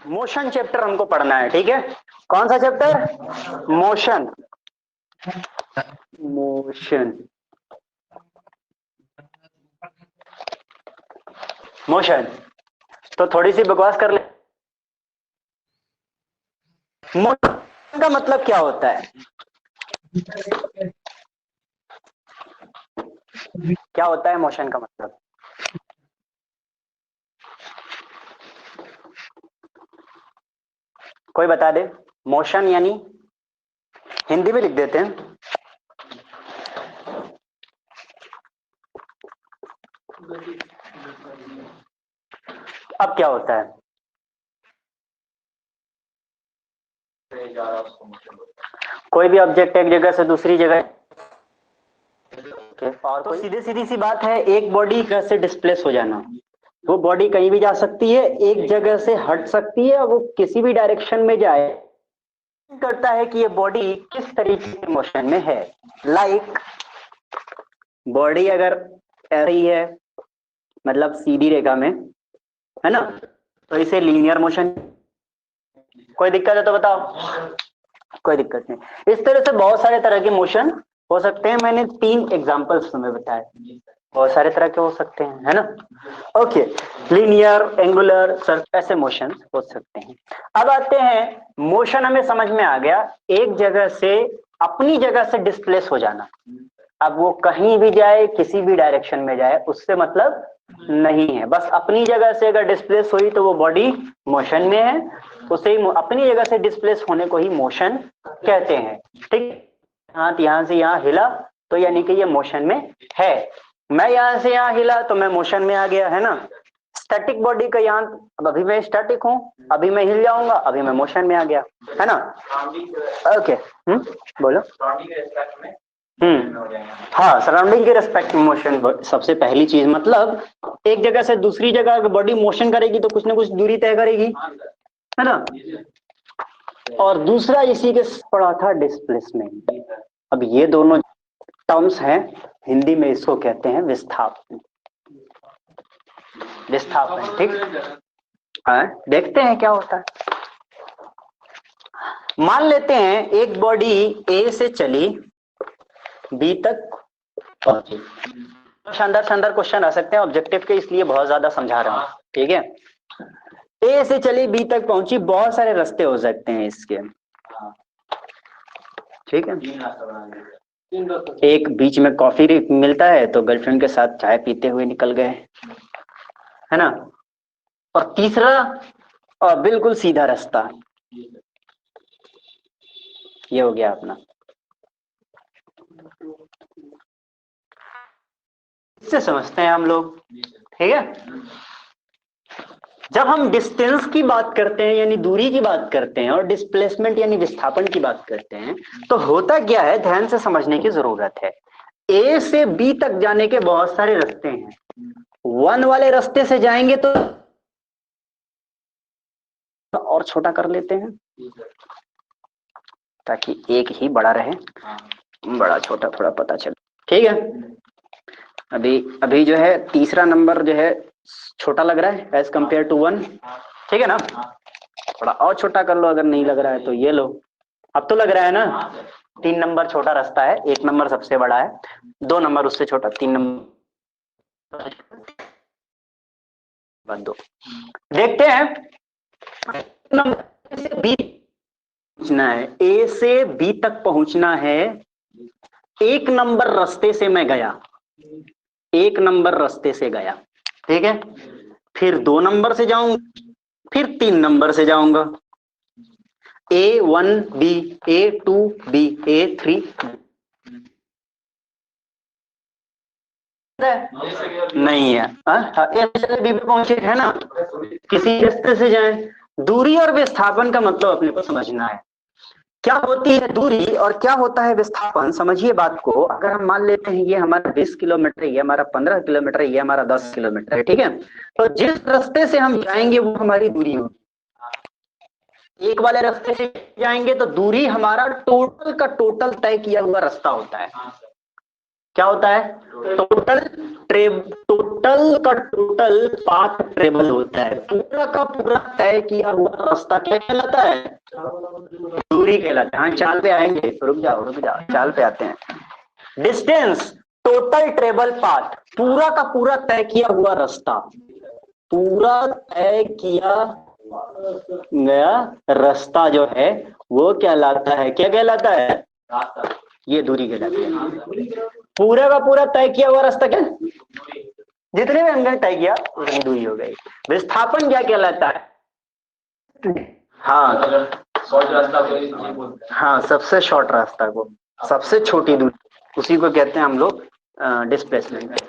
Motion chapter हमको पढ़ना है, ठीक है। कौन सा चैप्टर? मोशन। मोशन मोशन तो थोड़ी सी बकवास कर ले। मोशन का मतलब क्या होता है? क्या होता है मोशन का मतलब? कोई बता दे। मोशन यानी हिंदी में लिख देते हैं। अब क्या होता है? कोई भी ऑब्जेक्ट एक जगह से दूसरी जगह, और तो सीधी सीधी सी बात है, एक बॉडी कैसे डिस्प्लेस हो जाना। वो बॉडी कहीं भी जा सकती है, एक जगह से हट सकती है, वो किसी भी डायरेक्शन में जाए, करता है कि ये बॉडी किस तरीके के मोशन में है। लाइक बॉडी अगर ऐसी है, मतलब सीधी रेखा में है ना, तो इसे लीनियर मोशन। कोई दिक्कत है तो बताओ। कोई दिक्कत नहीं। इस तरह से बहुत सारे तरह के मोशन हो सकते हैं। मैंने 3 एग्जांपल्स तुम्हें बताए। बहुत सारे तरह के हो सकते हैं, है ना। ओके, लीनियर, एंगुलर, ऐसे मोशन हो सकते हैं। अब आते हैं, मोशन हमें समझ में आ गया, एक जगह से अपनी जगह से डिस्प्लेस हो जाना। अब वो कहीं भी जाए, किसी भी डायरेक्शन में जाए, उससे मतलब नहीं है। बस अपनी जगह से अगर डिस्प्लेस हुई तो वो बॉडी मोशन में है। उसे अपनी जगह से डिस्प्लेस होने को ही मोशन कहते हैं, ठीक। हाथ यहां से यहां हिला तो यानी कि ये मोशन में है। मैं यहां से यहां हिला तो मैं मोशन में आ गया, है ना। स्टैटिक बॉडी का यहाँ, अब अभी मैं स्टैटिक हूं, अभी मैं हिल जाऊंगा, अभी मैं मोशन में आ गया, है ना। ओके, बोलो। हाँ, सराउंडिंग के रेस्पेक्ट में मोशन सबसे पहली चीज, मतलब एक जगह से दूसरी जगह बॉडी मोशन करेगी तो कुछ ना कुछ दूरी तय करेगी, है ना। और दूसरा इसी के पड़ा था डिस्प्लेसमेंट। अब ये दोनों टर्म्स हैं, हिंदी में इसको कहते हैं विस्थापन। विस्थापन, ठीक। हाँ, देखते हैं क्या होता है। मान लेते हैं एक बॉडी ए से चली बी तक पहुंची। शानदार शानदार क्वेश्चन आ सकते हैं ऑब्जेक्टिव के, इसलिए बहुत ज्यादा समझा रहा हूं, ठीक है। ए से चली बी तक पहुंची, बहुत सारे रास्ते हो सकते हैं इसके, ठीक है। एक बीच में कॉफी मिलता है तो गर्लफ्रेंड के साथ चाय पीते हुए निकल गए, है ना। और तीसरा, और बिल्कुल सीधा रास्ता, ये हो गया अपना। इससे समझते हैं हम लोग, ठीक है। जब हम डिस्टेंस की बात करते हैं यानी दूरी की बात करते हैं, और डिस्प्लेसमेंट यानी विस्थापन की बात करते हैं, तो होता क्या है, ध्यान से समझने की जरूरत है। ए से बी तक जाने के बहुत सारे रास्ते हैं। 1 वाले रास्ते से जाएंगे तो और छोटा कर लेते हैं ताकि एक ही बड़ा रहे, बड़ा छोटा थोड़ा पता चले, ठीक है। अभी अभी जो है तीसरा नंबर जो है छोटा लग रहा है एज कंपेयर टू 1, ठीक है ना। थोड़ा और छोटा कर लो अगर नहीं लग रहा है तो ये लो। अब तो लग रहा है ना। 3 नंबर छोटा रास्ता है, 1 नंबर सबसे बड़ा है, 2 नंबर उससे छोटा, 3 नंबर बस 2। देखते हैं, नंबर से बी पहुंचना है, ए से बी तक पहुंचना है। 1 नंबर रास्ते से मैं गया, 1 नंबर रास्ते से गया, ठीक है। फिर 2 नंबर से जाऊंगा, फिर 3 नंबर से जाऊंगा, A1 B, A2 B, A3 नहीं है। ए से बी पे पहुंचे, है ना। किसी रास्ते से जाएं। दूरी और विस्थापन का मतलब अपने को समझना है। क्या होती है दूरी और क्या होता है विस्थापन, समझिए बात को। अगर हम मान लेते हैं ये हमारा 20 किलोमीटर, ये हमारा 15 किलोमीटर, ये हमारा 10 किलोमीटर है, ठीक है। तो जिस रास्ते से हम जाएंगे वो हमारी दूरी होगी। एक वाले रास्ते से जाएंगे तो दूरी हमारा टोटल का टोटल तय किया हुआ रास्ता होता है। क्या होता है? टोटल का टोटल पाथ ट्रेवल होता है। पूरा का पूरा तय किया हुआ रास्ता क्या कहलाता है? दूरी कहलाता है। हाँ, चाल पे आएंगे, रुक जाओ चाल पे आते हैं। डिस्टेंस, टोटल ट्रेवल पाथ, पूरा का पूरा तय किया हुआ रास्ता, पूरा तय किया गया रास्ता जो है वो कहलाता है, क्या कहलाता है? रास्ता। ये दूरी कहलाती है। पूरा का पूरा तय किया हुआ रास्ता क्या? जितने भी हमने तय किया उतनी दूरी हो गई। विस्थापन क्या कहलाता है? हाँ हाँ, सबसे शॉर्ट रास्ता को, सबसे छोटी दूरी, उसी को कहते हैं हम लोग डिस्प्लेसमेंट।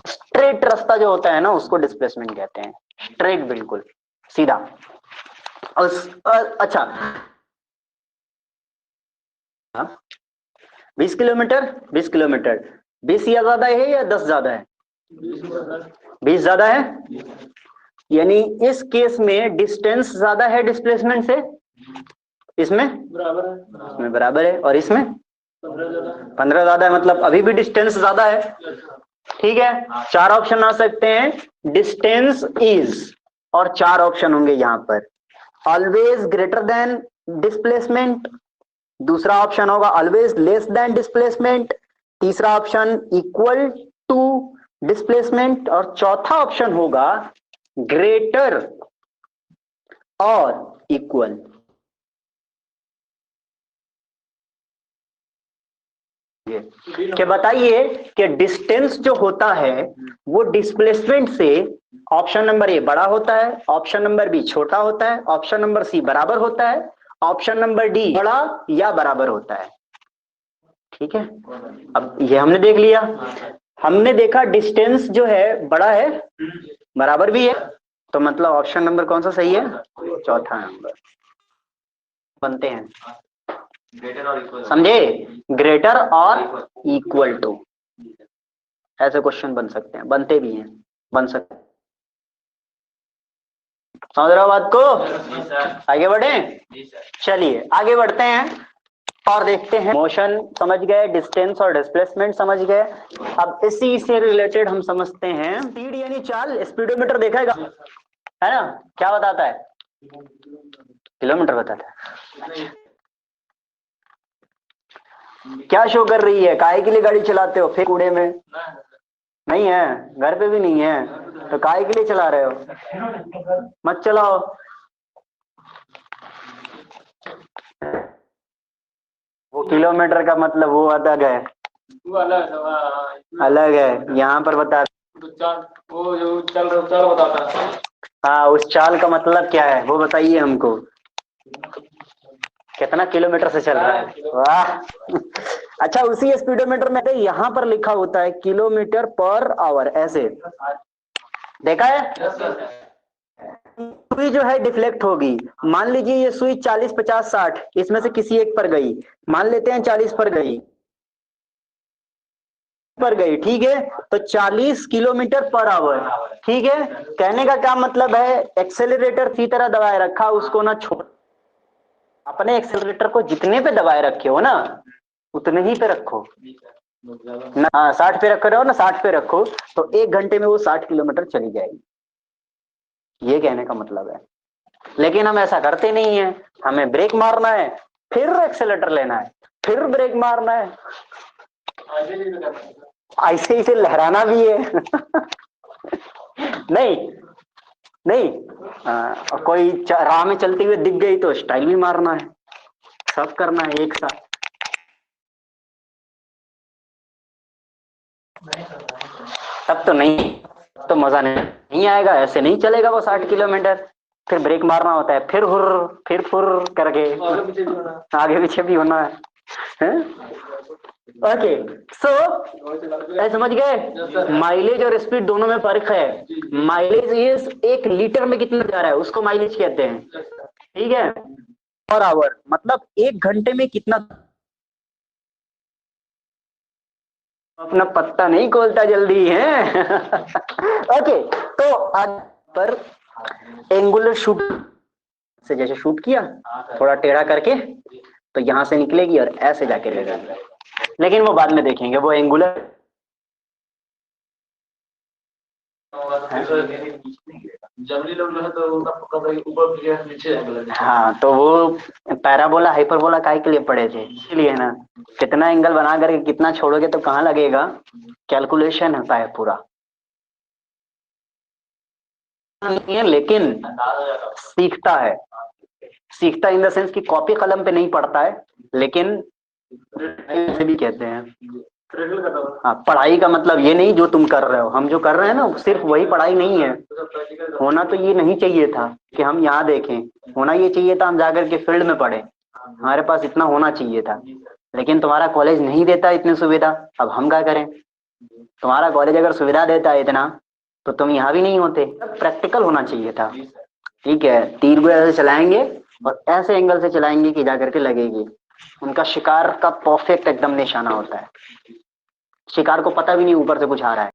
स्ट्रेट रास्ता जो होता है ना उसको डिस्प्लेसमेंट कहते हैं। स्ट्रेट, बिल्कुल सीधा। अच्छा, 20 किलोमीटर, 20 किलोमीटर, 20 या ज्यादा है या 10 ज्यादा है? 20 ज्यादा है, यानी इस केस में डिस्टेंस ज्यादा है डिस्प्लेसमेंट से, इसमें बराबर है, इसमें बराबर है, और इसमें 15 ज्यादा है, मतलब अभी भी डिस्टेंस ज्यादा है। ठीक है, 4 ऑप्शन आ सकते हैं। डिस्टेंस इज, और 4 ऑप्शन होंगे यहां पर। ऑलवेज ग्रेटर देन डिस्प्लेसमेंट, दूसरा ऑप्शन होगा ऑलवेज लेस देन डिस्प्लेसमेंट, तीसरा ऑप्शन इक्वल टू डिस्प्लेसमेंट, और चौथा ऑप्शन होगा ग्रेटर और इक्वल। क्या बताइए कि डिस्टेंस जो होता है वो डिस्प्लेसमेंट से ऑप्शन नंबर ए बड़ा होता है, ऑप्शन नंबर बी छोटा होता है, ऑप्शन नंबर सी बराबर होता है, ऑप्शन नंबर डी बड़ा या बराबर होता है। ठीक है, अब ये हमने देख लिया। हमने देखा डिस्टेंस जो है बड़ा है, बराबर भी है, तो मतलब ऑप्शन नंबर कौन सा सही है? चौथा नंबर। बनते हैं, समझे? ग्रेटर और इक्वल टू, ऐसे क्वेश्चन बन सकते हैं, बनते भी हैं, बन सकते हैं। समझ रहे हो बात को? आगे बढ़े, चलिए आगे बढ़ते हैं और देखते हैं। मोशन समझ गए, डिस्टेंस और डिस्प्लेसमेंट समझ गए। अब इसी से रिलेटेड हम समझते हैं स्पीड यानी चाल। स्पीडोमीटर देखेगा है ना, क्या बताता है? किलोमीटर बताता है। क्या शो कर रही है? काहे के लिए गाड़ी चलाते हो? फेंक कूड़े में? नहीं है, घर पे भी नहीं है, तो काहे के लिए चला रहे हो? मत चलाओ। वो किलोमीटर का मतलब वो अलग है, वो अलग है। यहाँ पर बता, वो जो चाल बताता है। हाँ, उस चाल का मतलब क्या है वो बताइए हमको। कितना किलोमीटर से चल रहा है? वाह। अच्छा, उसी स्पीडोमीटर में यहाँ पर लिखा होता है किलोमीटर पर आवर, ऐसे देखा है? सुई जो है डिफ्लेक्ट होगी। मान लीजिए ये सुई 40, 50, 60 इसमें से किसी एक पर गई, मान लेते हैं 40 पर गई, ठीक है, तो 40 किलोमीटर पर आवर। ठीक है, कहने का क्या मतलब है? एक्सेलरेटर इसी तरह दबाए रखा, उसको ना छोड़, अपने एक्सेलरेटर को जितने पे दबाए रखे हो ना उतने ही पे रखो ना। 60 पे रख रहे हो ना, 60 पे रखो, तो 1 घंटे में वो 60 किलोमीटर चली जाएगी, ये कहने का मतलब है। लेकिन हम ऐसा करते नहीं है, हमें ब्रेक मारना है, फिर एक्सेलेरेटर लेना है, फिर ब्रेक मारना है, ऐसे इसे लहराना भी है। नहीं नहीं, कोई राह में चलते हुए दिख गई तो स्टाइल भी मारना है, सब करना है एक साथ। तब तो नहीं, तो मजा नहीं आएगा, ऐसे नहीं चलेगा वो 60 किलोमीटर। फिर ब्रेक मारना होता है, फिर हुर, फिर फुर करके आगे पीछे भी होना है। ओके, सो समझ गए? माइलेज और स्पीड दोनों में फर्क है। माइलेज ये 1 लीटर में कितना जा रहा है उसको माइलेज कहते हैं। ठीक है, पर आवर मतलब 1 घंटे में कितना। अपना पत्ता नहीं खोलता जल्दी है। ओके, तो आज पर एंगुलर शूट से जैसे शूट किया थोड़ा टेढ़ा करके, तो यहां से निकलेगी और ऐसे जाके लगेगी, लेकिन वो बाद में देखेंगे वो एंगुलर जंगली लोग जो है तो उनका कपड़ा ऊपर नीचे हाँ, तो वो पैराबोला हाइपरबोला काहे के लिए पढ़े थे, इसीलिए ना। कितना एंगल बना करके कितना छोड़ोगे तो कहाँ लगेगा, कैलकुलेशन होता है पूरा। नहीं है, लेकिन सीखता है, सीखता इन द सेंस कि कॉपी कलम पे नहीं पढ़ता है, लेकिन से भी कहते हैं। हाँ, पढ़ाई का मतलब ये नहीं जो तुम कर रहे हो, हम जो कर रहे हैं ना सिर्फ वही पढ़ाई नहीं है। होना तो ये नहीं चाहिए था कि हम यहाँ देखें, होना ये चाहिए था हम जाकर के फील्ड में पढ़े, हमारे पास इतना होना चाहिए था। लेकिन तुम्हारा कॉलेज नहीं देता इतनी सुविधा, अब हम क्या करें। तुम्हारा कॉलेज अगर सुविधा देता है इतना तो तुम यहाँ भी नहीं होते। प्रैक्टिकल होना चाहिए था। ठीक है, तीर को ऐसे चलाएंगे और ऐसे एंगल से चलाएंगे कि जाकर के लगेगी। उनका शिकार का परफेक्ट एकदम निशाना होता है, शिकार को पता भी नहीं ऊपर से कुछ आ रहा है।